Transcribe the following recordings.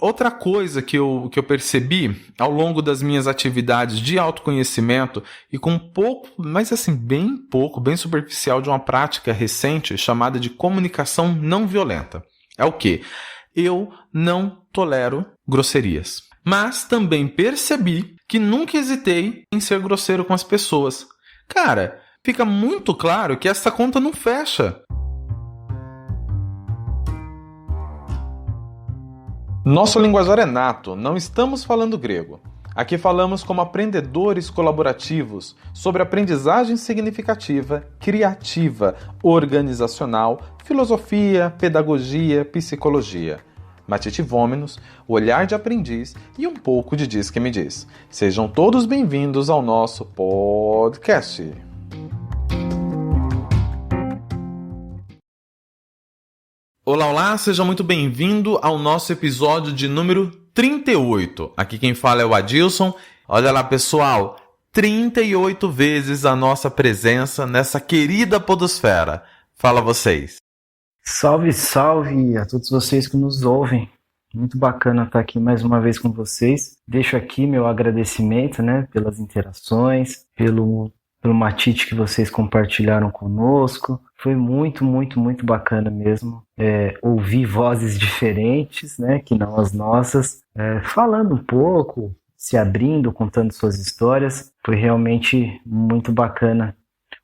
Outra coisa que eu percebi ao longo das minhas atividades de autoconhecimento e com um pouco, mas assim, bem pouco, bem superficial de uma prática recente chamada de comunicação não violenta. É o quê? Eu não tolero grosserias. Mas também percebi que nunca hesitei em ser grosseiro com as pessoas. Cara, fica muito claro que essa conta não fecha. Nosso linguajar é nato, não estamos falando grego. Aqui falamos como aprendedores colaborativos sobre aprendizagem significativa, criativa, organizacional, filosofia, pedagogia, psicologia. Matite Vômenos, o olhar de aprendiz e um pouco de Diz que me diz. Sejam todos bem-vindos ao nosso podcast. Olá, seja muito bem-vindo ao nosso episódio de número 38. Aqui quem fala é o Adilson. Olha lá, pessoal, 38 vezes a nossa presença nessa querida podosfera. Fala vocês. Salve, salve a todos vocês que nos ouvem. Muito bacana estar aqui mais uma vez com vocês. Deixo aqui meu agradecimento, pelas interações, pelo matite que vocês compartilharam conosco. Foi muito, muito, muito bacana mesmo ouvir vozes diferentes, que não as nossas, falando um pouco, se abrindo, contando suas histórias. Foi realmente muito bacana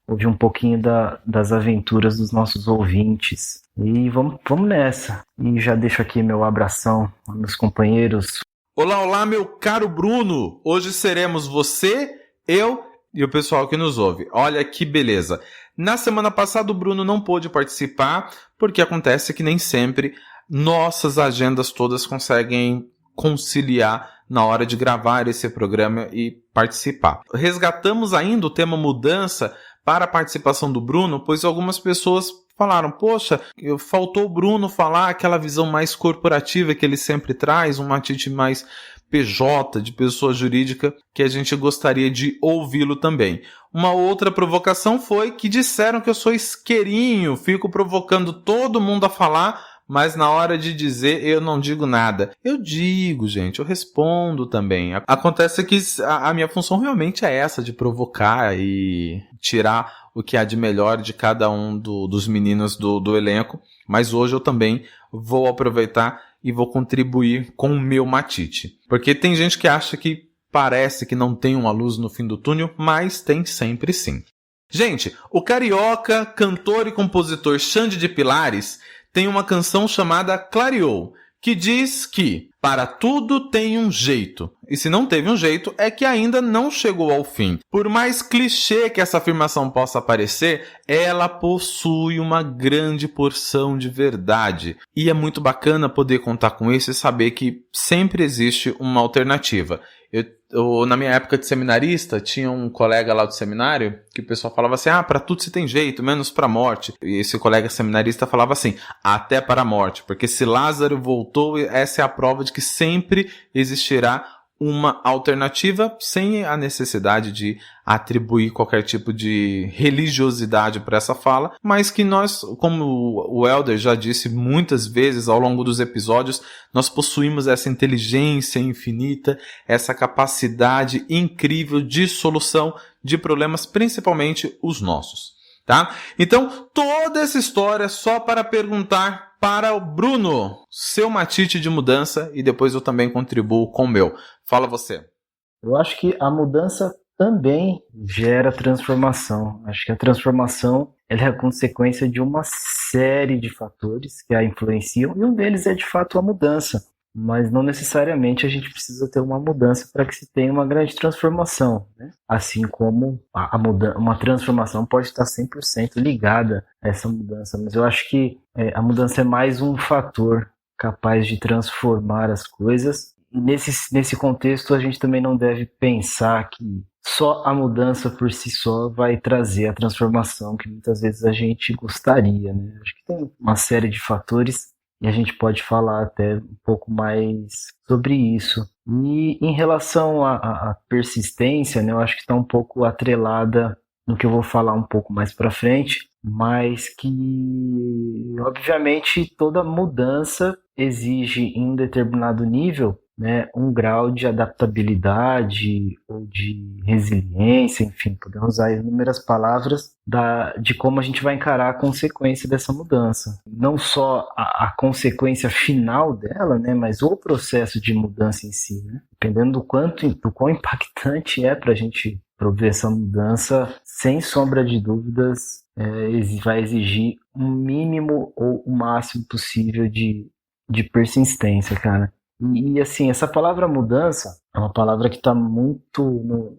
ouvir um pouquinho das aventuras dos nossos ouvintes. E vamos nessa. E já deixo aqui meu abração aos meus companheiros. Olá, meu caro Bruno. Hoje seremos você, eu e o pessoal que nos ouve. Olha que beleza. Na semana passada o Bruno não pôde participar, porque acontece que nem sempre nossas agendas todas conseguem conciliar na hora de gravar esse programa e participar. Resgatamos ainda o tema mudança para a participação do Bruno, pois algumas pessoas falaram, poxa, faltou o Bruno falar aquela visão mais corporativa que ele sempre traz, um matite mais PJ, de pessoa jurídica, que a gente gostaria de ouvi-lo também. Uma outra provocação foi que disseram que eu sou isqueirinho, fico provocando todo mundo a falar, mas na hora de dizer eu não digo nada. Eu digo, gente, eu respondo também. Acontece que a minha função realmente é essa, de provocar e tirar o que há de melhor de cada um dos meninos do elenco, mas hoje eu também vou aproveitar e vou contribuir com o meu matite. Porque tem gente que acha que parece que não tem uma luz no fim do túnel, mas tem sempre sim. Gente, o carioca, cantor e compositor Xande de Pilares tem uma canção chamada Clareou, que diz que para tudo tem um jeito. E se não teve um jeito, é que ainda não chegou ao fim. Por mais clichê que essa afirmação possa parecer, ela possui uma grande porção de verdade. E é muito bacana poder contar com isso e saber que sempre existe uma alternativa. Na minha época de seminarista, tinha um colega lá do seminário que o pessoal falava assim, para tudo se tem jeito, menos para a morte. E esse colega seminarista falava assim, até para a morte, porque se Lázaro voltou, essa é a prova de que sempre existirá uma alternativa sem a necessidade de atribuir qualquer tipo de religiosidade para essa fala, mas que nós, como o Elder já disse muitas vezes ao longo dos episódios, nós possuímos essa inteligência infinita, essa capacidade incrível de solução de problemas, principalmente os nossos. Tá? Então, toda essa história só para perguntar para o Bruno, seu matite de mudança, e depois eu também contribuo com o meu. Fala você. Eu acho que a mudança também gera transformação. Acho que a transformação ela é a consequência de uma série de fatores que a influenciam, e um deles é de fato a mudança. Mas não necessariamente a gente precisa ter uma mudança para que se tenha uma grande transformação, Assim como uma transformação pode estar 100% ligada a essa mudança. Mas eu acho que a mudança é mais um fator capaz de transformar as coisas. E nesse contexto, a gente também não deve pensar que só a mudança por si só vai trazer a transformação que muitas vezes a gente gostaria, Acho que tem uma série de fatores e a gente pode falar até um pouco mais sobre isso. E em relação à persistência, eu acho que está um pouco atrelada no que eu vou falar um pouco mais para frente, mas que, obviamente, toda mudança exige em um determinado nível, né, um grau de adaptabilidade ou de resiliência, enfim, podemos usar inúmeras palavras de como a gente vai encarar a consequência dessa mudança. Não só a consequência final dela, né, mas o processo de mudança em si, né? Dependendo do quão impactante é para a gente prover essa mudança, sem sombra de dúvidas, vai exigir um mínimo ou o máximo possível de persistência, cara. E assim, essa palavra mudança é uma palavra que está muito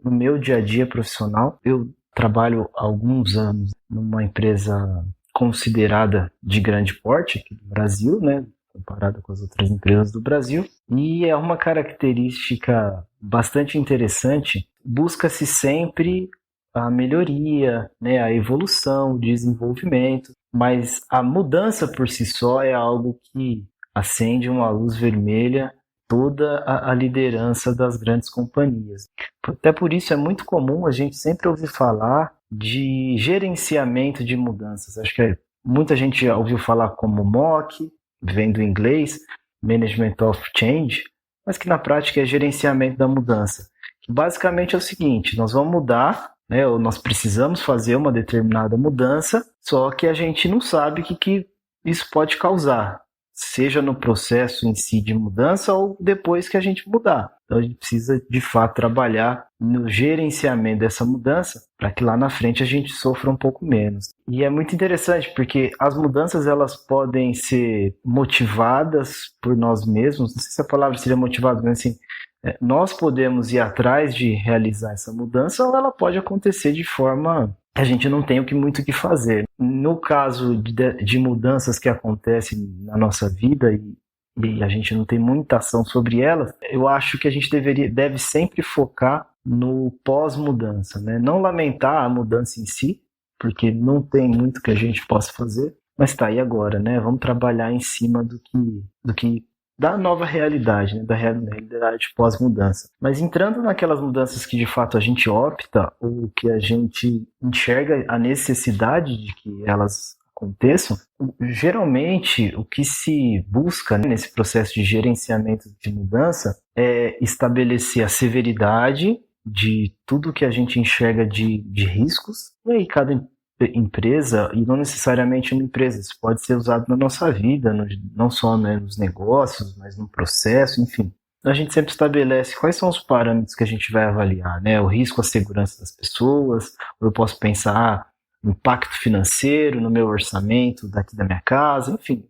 no meu dia a dia profissional. Eu trabalho há alguns anos numa empresa considerada de grande porte aqui do Brasil, né, comparada com as outras empresas do Brasil, e é uma característica bastante interessante. Busca-se sempre a melhoria, né, a evolução, o desenvolvimento, mas a mudança por si só é algo que acende uma luz vermelha toda a liderança das grandes companhias. Até por isso é muito comum a gente sempre ouvir falar de gerenciamento de mudanças. Acho que muita gente já ouviu falar como MOC, vem do inglês, Management of Change, mas que na prática é gerenciamento da mudança. Que basicamente é o seguinte, nós vamos mudar, né, ou nós precisamos fazer uma determinada mudança, só que a gente não sabe o que isso pode causar, seja no processo em si de mudança ou depois que a gente mudar. Então a gente precisa de fato trabalhar no gerenciamento dessa mudança para que lá na frente a gente sofra um pouco menos. E é muito interessante porque as mudanças elas podem ser motivadas por nós mesmos, não sei se a palavra seria motivada, mas assim, nós podemos ir atrás de realizar essa mudança ou ela pode acontecer de forma que a gente não tem muito o que fazer. No caso de mudanças que acontecem na nossa vida e a gente não tem muita ação sobre elas, eu acho que a gente deve sempre focar no pós-mudança, né? Não lamentar a mudança em si, porque não tem muito que a gente possa fazer, mas tá, e agora, né? Vamos trabalhar em cima do que da nova realidade, né? Da realidade pós-mudança. Mas entrando naquelas mudanças que de fato a gente opta ou que a gente enxerga a necessidade de que elas aconteçam, geralmente o que se busca, né, nesse processo de gerenciamento de mudança é estabelecer a severidade de tudo que a gente enxerga de riscos, e aí cada empresa, e não necessariamente uma empresa, isso pode ser usado na nossa vida, não só, né, nos negócios, mas no processo, enfim. A gente sempre estabelece quais são os parâmetros que a gente vai avaliar, né? O risco à segurança das pessoas, ou eu posso pensar impacto financeiro no meu orçamento daqui da minha casa, enfim.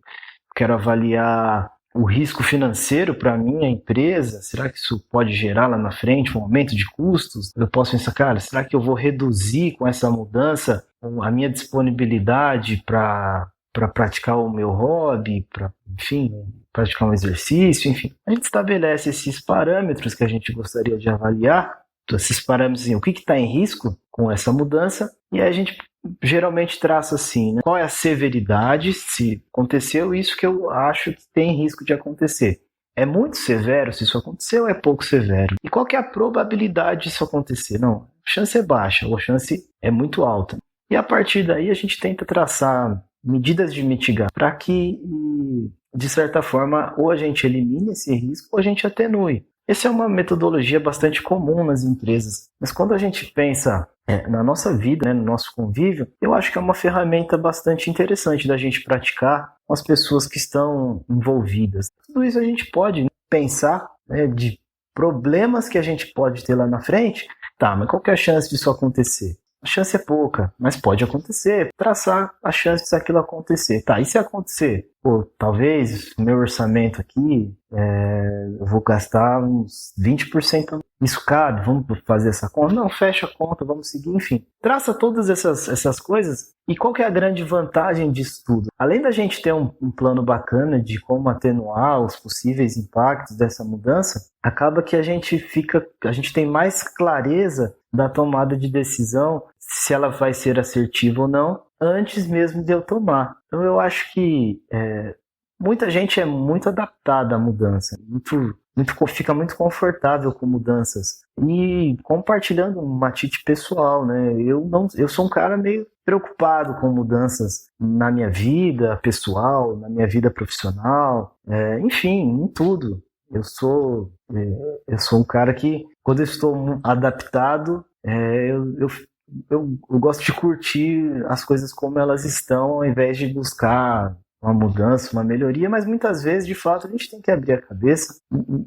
Quero avaliar o risco financeiro para a minha empresa, será que isso pode gerar lá na frente um aumento de custos? Eu posso pensar, cara, será que eu vou reduzir com essa mudança a minha disponibilidade para praticar o meu hobby, para, enfim, praticar um exercício, enfim. A gente estabelece esses parâmetros que a gente gostaria de avaliar, esses parâmetros, assim, o que está em risco com essa mudança, e aí a gente geralmente traça assim, né? Qual é a severidade, se aconteceu isso que eu acho que tem risco de acontecer. É muito severo se isso aconteceu ou é pouco severo? E qual que é a probabilidade disso acontecer? Não, a chance é baixa ou a chance é muito alta. E a partir daí a gente tenta traçar medidas de mitigar para que, de certa forma, ou a gente elimine esse risco ou a gente atenue. Essa é uma metodologia bastante comum nas empresas, mas quando a gente pensa na nossa vida, né, no nosso convívio, eu acho que é uma ferramenta bastante interessante da gente praticar com as pessoas que estão envolvidas. Tudo isso a gente pode pensar, né, de problemas que a gente pode ter lá na frente. Tá, mas qual que é a chance disso acontecer? A chance é pouca, mas pode acontecer. Traçar a chance disso aquilo acontecer. Tá, e se acontecer? Pô, talvez o meu orçamento aqui, eu vou gastar uns 20%. Isso cabe? Vamos fazer essa conta? Não, fecha a conta, vamos seguir, enfim. Traça todas essas coisas. E qual que é a grande vantagem disso tudo? Além da gente ter um plano bacana de como atenuar os possíveis impactos dessa mudança, acaba que a gente tem mais clareza da tomada de decisão, se ela vai ser assertiva ou não, antes mesmo de eu tomar. Então eu acho que muita gente é muito adaptada à mudança, fica muito confortável com mudanças. E compartilhando uma atitude pessoal, né? Eu sou um cara meio preocupado com mudanças na minha vida pessoal, na minha vida profissional, enfim, em tudo. Eu sou um cara que, quando eu estou adaptado, eu gosto de curtir as coisas como elas estão, ao invés de buscar uma mudança, uma melhoria, mas muitas vezes, de fato, a gente tem que abrir a cabeça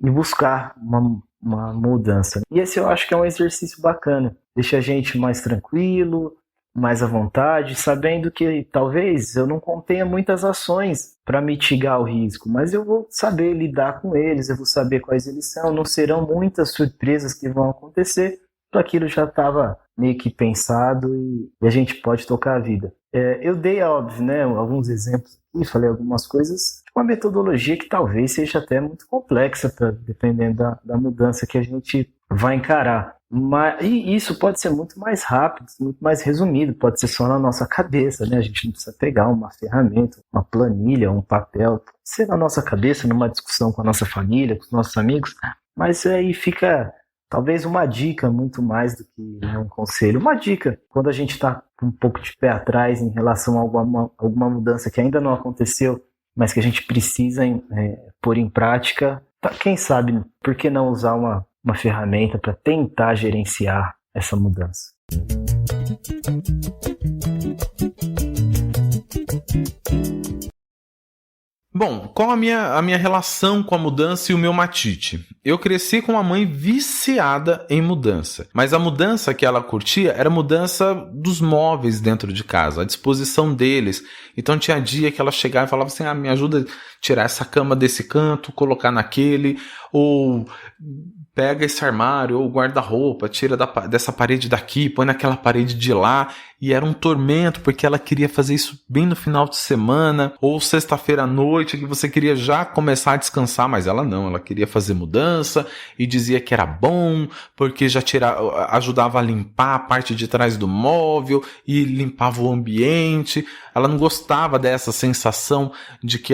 e buscar uma mudança. E esse eu acho que é um exercício bacana, deixa a gente mais tranquilo, mais à vontade, sabendo que talvez eu não contenha muitas ações para mitigar o risco, mas eu vou saber lidar com eles, eu vou saber quais eles são, não serão muitas surpresas que vão acontecer, tudo aquilo já estava meio que pensado e a gente pode tocar a vida. Eu dei, óbvio, né, alguns exemplos aqui, falei algumas coisas, uma metodologia que talvez seja até muito complexa, dependendo da mudança que a gente vai encarar. E isso pode ser muito mais rápido, muito mais resumido, pode ser só na nossa cabeça, né? A gente não precisa pegar uma ferramenta, uma planilha, um papel, pode ser na nossa cabeça, numa discussão com a nossa família, com os nossos amigos, mas aí fica talvez uma dica muito mais do que, né, um conselho. Uma dica, quando a gente está com um pouco de pé atrás em relação a alguma mudança que ainda não aconteceu, mas que a gente precisa pôr em prática, quem sabe, por que não usar uma ferramenta para tentar gerenciar essa mudança? Bom, qual a minha relação com a mudança e o meu matite? Eu cresci com uma mãe viciada em mudança, mas a mudança que ela curtia era a mudança dos móveis dentro de casa, a disposição deles. Então tinha dia que ela chegava e falava assim, me ajuda a tirar essa cama desse canto, colocar naquele, ou pega esse armário ou guarda-roupa, tira dessa parede daqui, põe naquela parede de lá. E era um tormento, porque ela queria fazer isso bem no final de semana, ou sexta-feira à noite, que você queria já começar a descansar, mas ela não, ela queria fazer mudança, e dizia que era bom, porque já ajudava a limpar a parte de trás do móvel, e limpava o ambiente. Ela não gostava dessa sensação de que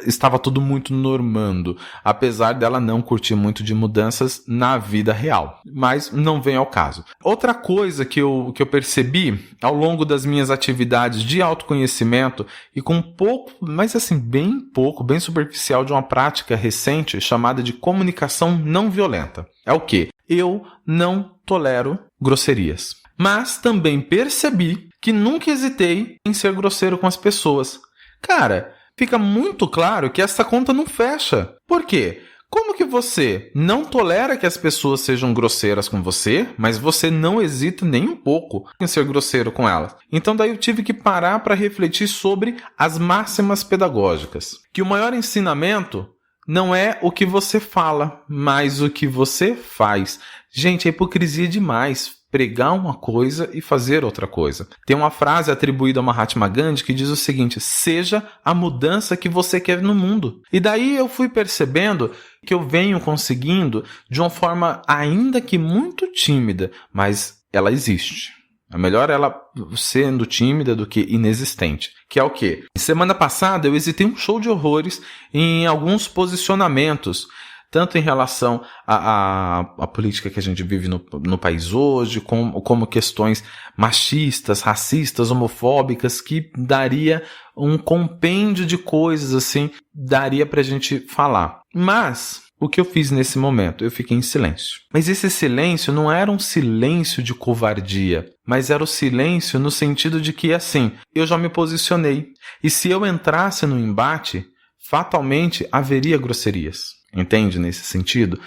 estava tudo muito normando, apesar dela não curtir muito de mudanças na vida real. Mas não vem ao caso. Outra coisa que eu percebi ao longo das minhas atividades de autoconhecimento e com pouco, mas assim, bem superficial, de uma prática recente chamada de comunicação não violenta. É o quê? Eu não tolero grosserias. Mas também percebi que nunca hesitei em ser grosseiro com as pessoas. Cara, fica muito claro que essa conta não fecha. Por quê? Como que você não tolera que as pessoas sejam grosseiras com você, mas você não hesita nem um pouco em ser grosseiro com elas? Então daí eu tive que parar para refletir sobre as máximas pedagógicas. Que o maior ensinamento não é o que você fala, mas o que você faz. Gente, é hipocrisia demais pregar uma coisa e fazer outra coisa. Tem uma frase atribuída a Mahatma Gandhi que diz o seguinte: seja a mudança que você quer no mundo. E daí eu fui percebendo que eu venho conseguindo de uma forma ainda que muito tímida, mas ela existe. É melhor ela sendo tímida do que inexistente. Que é o quê? Semana passada eu hesitei um show de horrores em alguns posicionamentos, tanto em relação à política que a gente vive no país hoje, como questões machistas, racistas, homofóbicas, que daria um compêndio de coisas assim, daria pra gente falar. Mas o que eu fiz nesse momento? Eu fiquei em silêncio. Mas esse silêncio não era um silêncio de covardia, mas era o silêncio no sentido de que, assim, eu já me posicionei. E se eu entrasse no embate, fatalmente haveria grosserias. Entende nesse sentido?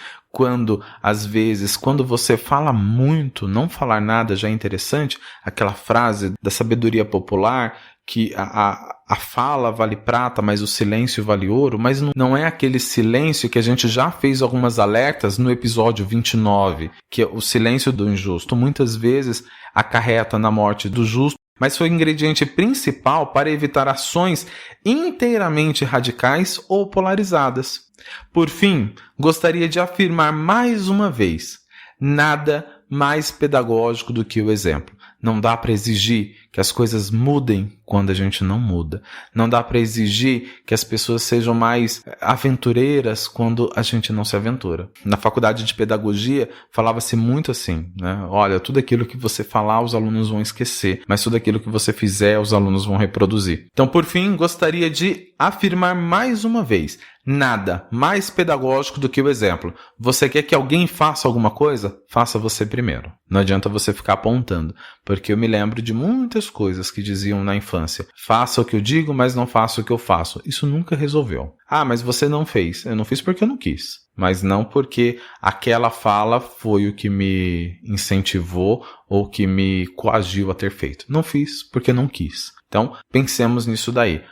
Às vezes, quando você fala muito, não falar nada já é interessante, aquela frase da sabedoria popular, que a fala vale prata, mas o silêncio vale ouro, mas não é aquele silêncio que a gente já fez algumas alertas no episódio 29, que é o silêncio do injusto. Muitas vezes acarreta na morte do justo, mas foi o ingrediente principal para evitar ações inteiramente radicais ou polarizadas. Por fim, gostaria de afirmar mais uma vez: nada mais pedagógico do que o exemplo. Não dá para exigir que as coisas mudem quando a gente não muda. Não dá para exigir que as pessoas sejam mais aventureiras quando a gente não se aventura. Na faculdade de pedagogia falava-se muito assim, né? Olha, tudo aquilo que você falar os alunos vão esquecer, mas tudo aquilo que você fizer os alunos vão reproduzir. Então, por fim, gostaria de afirmar mais uma vez: nada mais pedagógico do que o exemplo. Você quer que alguém faça alguma coisa? Faça você primeiro. Não adianta você ficar apontando, porque eu me lembro de muitas coisas que diziam na infância: faça o que eu digo, mas não faça o que eu faço. Isso nunca resolveu. Ah, mas você não fez. Eu não fiz porque eu não quis, mas não porque aquela fala foi o que me incentivou ou que me coagiu a ter feito. Não fiz porque não quis. Então, pensemos nisso daí,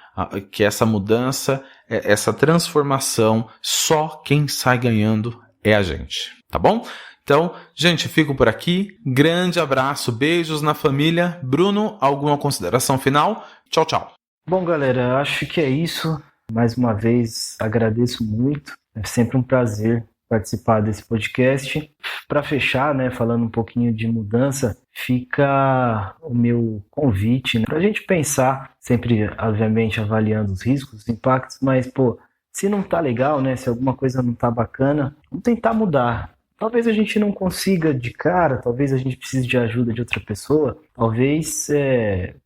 que essa mudança, essa transformação, só quem sai ganhando é a gente, tá bom? Então, gente, fico por aqui. Grande abraço, beijos na família. Bruno, alguma consideração final? Tchau, tchau. Bom, galera, acho que é isso. Mais uma vez, agradeço muito. É sempre um prazer participar desse podcast. Para fechar, né, falando um pouquinho de mudança, fica o meu convite, né, para a gente pensar, sempre, obviamente, avaliando os riscos, os impactos, mas, se não tá legal, né, se alguma coisa não tá bacana, vamos tentar mudar. Talvez a gente não consiga de cara, talvez a gente precise de ajuda de outra pessoa, talvez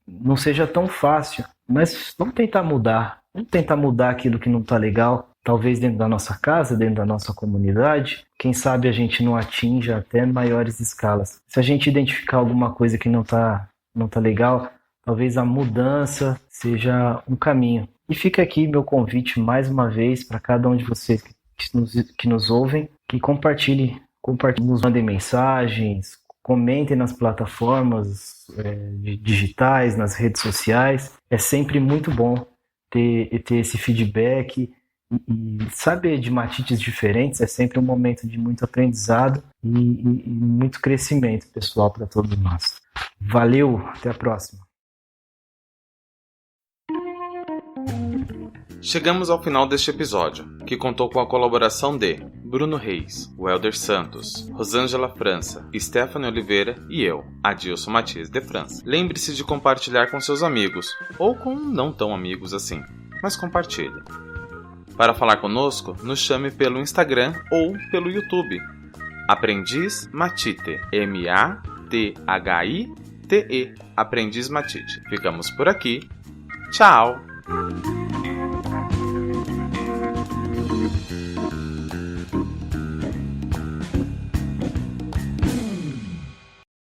não seja tão fácil, mas vamos tentar mudar. Vamos tentar mudar aquilo que não está legal, talvez dentro da nossa casa, dentro da nossa comunidade. Quem sabe a gente não atinja até maiores escalas. Se a gente identificar alguma coisa que não tá legal, talvez a mudança seja um caminho. E fica aqui meu convite mais uma vez para cada um de vocês que nos ouvem, que compartilhem, nos mandem mensagens, comentem nas plataformas digitais, nas redes sociais. É sempre muito bom ter esse feedback e saber de matites diferentes. É sempre um momento de muito aprendizado e muito crescimento pessoal para todos nós. Valeu, até a próxima. Chegamos ao final deste episódio, que contou com a colaboração de Bruno Reis, Welder Santos, Rosângela França, Stephanie Oliveira e eu, Adilson Matias de França. Lembre-se de compartilhar com seus amigos, ou com não tão amigos assim, mas compartilhe. Para falar conosco, nos chame pelo Instagram ou pelo YouTube. Aprendiz Matite, Mathite, Aprendiz Matite. Ficamos por aqui. Tchau!